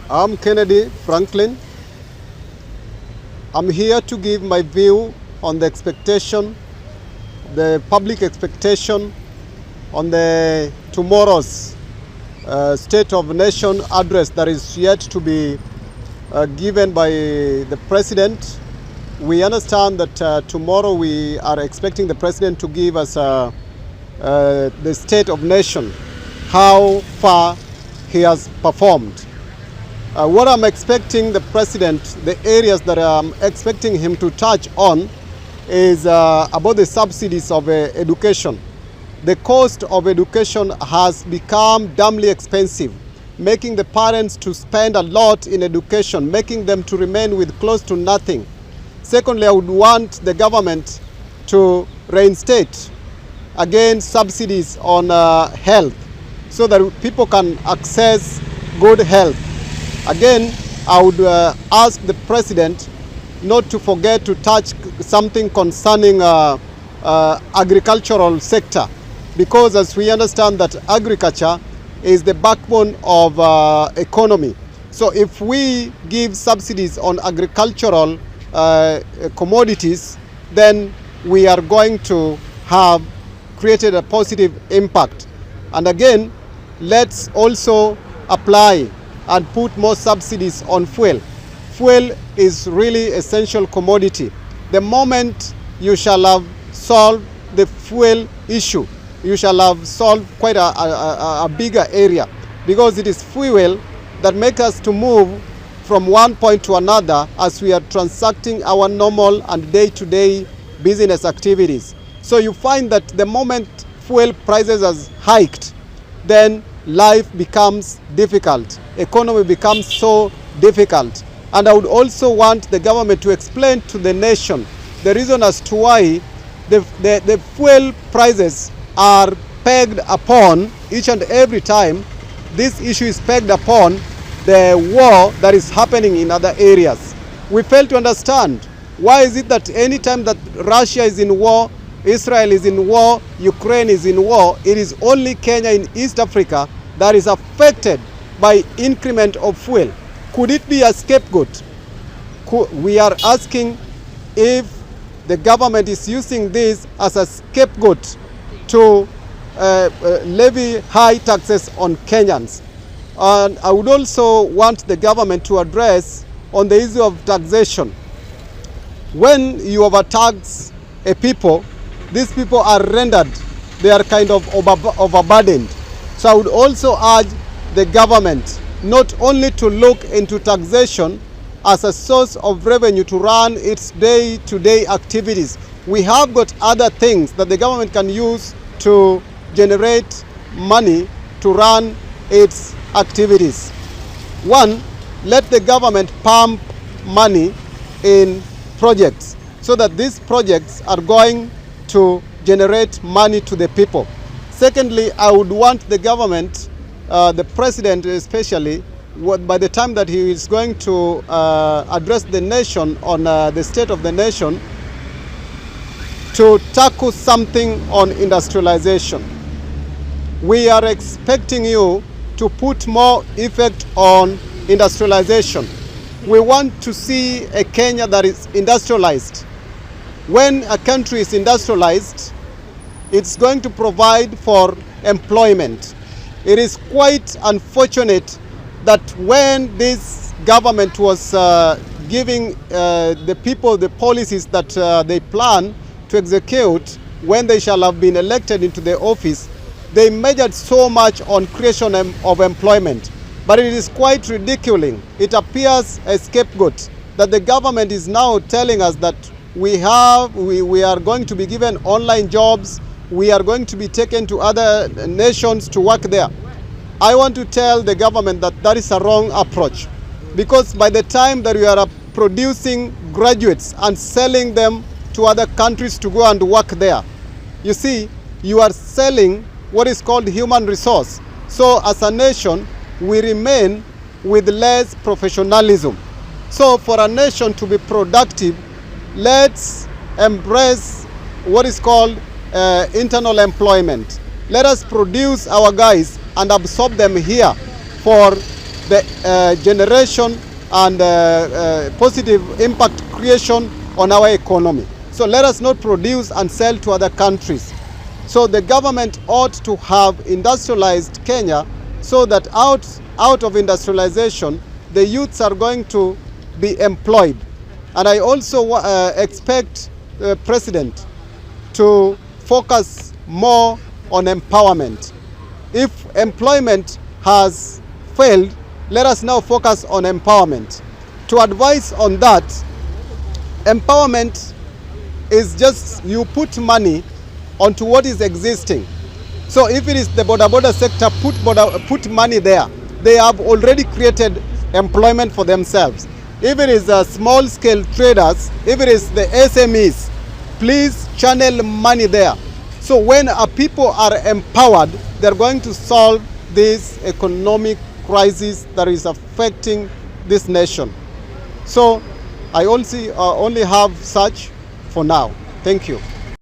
I'm Kennedy Franklin. I'm here to give my view on the expectation, the public expectation on the tomorrow's State of Nation address that is yet to be given by the President. We understand that tomorrow we are expecting the President to give us the State of Nation, how far he has performed. What I'm expecting the President, the areas that I'm expecting him to touch on is about the subsidies of education. The cost of education has become damnably expensive, making the parents to spend a lot in education, making them to remain with close to nothing. Secondly, I would want the government to reinstate again subsidies on health so that people can access good health. Again, I would ask the President not to forget to touch something concerning agricultural sector, because as we understand that agriculture is the backbone of economy. So if we give subsidies on agricultural commodities, then we are going to have created a positive impact. And again, let's also apply and put more subsidies on fuel. Fuel is really essential commodity. The moment you shall have solved the fuel issue, you shall have solved quite a bigger area, because it is fuel that makes us to move from one point to another as we are transacting our normal and day-to-day business activities. So you find that the moment fuel prices has hiked, then life becomes difficult, economy becomes so difficult. And I would also want the government to explain to the nation the reason as to why the fuel prices are pegged upon each and every time. This issue is pegged upon the war that is happening in other areas. We fail to understand why is it that any time that Russia is in war, Israel is in war, Ukraine is in war, it is only Kenya in East Africa that is affected by increment of fuel. Could it be a scapegoat? We are asking if the government is using this as a scapegoat to levy high taxes on Kenyans. And I would also want the government to address on the issue of taxation. When you overtax a people, these people are rendered, they are kind of overburdened. So I would also urge the government not only to look into taxation as a source of revenue to run its day-to-day activities. We have got other things that the government can use to generate money to run its activities. One, let the government pump money in projects so that these projects are going to generate money to the people. Secondly, I would want the government, the President especially, by the time that he is going to address the nation on the State of the Nation, to tackle something on industrialization. We are expecting you to put more effect on industrialization. We want to see a Kenya that is industrialized. When a country is industrialized, it's going to provide for employment. It is quite unfortunate that when this government was giving the people the policies that they plan to execute when they shall have been elected into the office, they measured so much on creation of employment. But it is quite ridiculous. It appears a scapegoat that the government is now telling us that we are going to be given online jobs, we are going to be taken to other nations to work there. I want to tell the government that that is a wrong approach, because by the time that we are producing graduates and selling them to other countries to go and work there, you see, you are selling what is called human resource. So as a nation, we remain with less professionalism. So for a nation to be productive, let's embrace what is called internal employment. Let us produce our guys and absorb them here for the generation and positive impact creation on our economy. So let us not produce and sell to other countries. So the government ought to have industrialized Kenya, so that out of industrialization, the youths are going to be employed. And I also expect the president to focus more on empowerment. If employment has failed, let us now focus on empowerment. To advise on that, empowerment is just you put money onto what is existing. So if it is the border sector, put money there. They have already created employment for themselves. If it is small scale traders, if it is the SMEs, please channel money there. So when people are empowered, they're going to solve this economic crisis that is affecting this nation. So I only have such for now. Thank you.